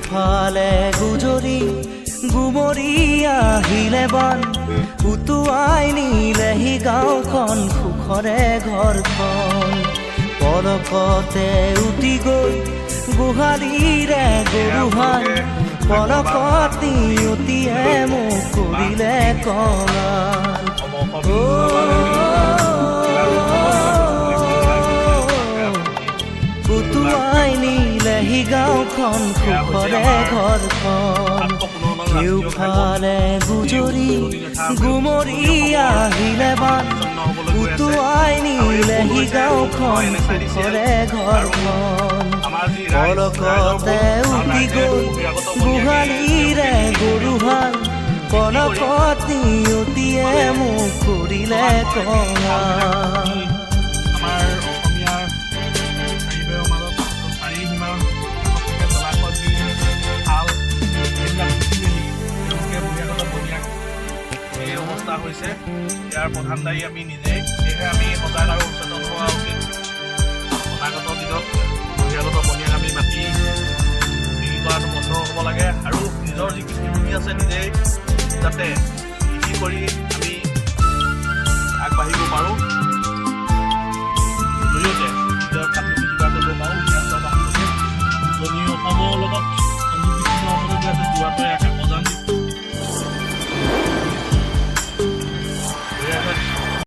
কেউফালে গুজৰি গুমৰি আহিলে বান উটুৱাই নিলেহি গাঁওখন সুখৰে ঘৰখন পলকতে উটি গৈ গোহালিৰে গৰুহাল পলকত নিয়তিয়ে মোক কৰিলে কঙাল উটুৱাই নিলেহি গাঁওখন সুখৰে ঘৰখন কেউফালে গুজৰি গুমৰি আহিলে বান উটুৱাই নিলেহি গাঁওখন সুখৰে ঘৰখন পলকতে উটি গ'ল গোহালিৰে গৰুহাল পলকত নিয়তিয়ে মোক কৰিলে কঙাল হৈছে ইয়াৰ প্ৰধান দায়ী আমি নিজেই সেয়েহে আমি সজাগ আৰু সচেতন হোৱা উচিত অনাগত দিনত বহিৰাগত বনিয়াক আমি মাটি বিক্ৰী কৰাটো বন্ধ হ'ব লাগে আৰু নিজৰ যি কৃষিভূমি আছে নিজেই যাতে কৃষি কৰি আমি আগবাঢ়িব পাৰোঁ।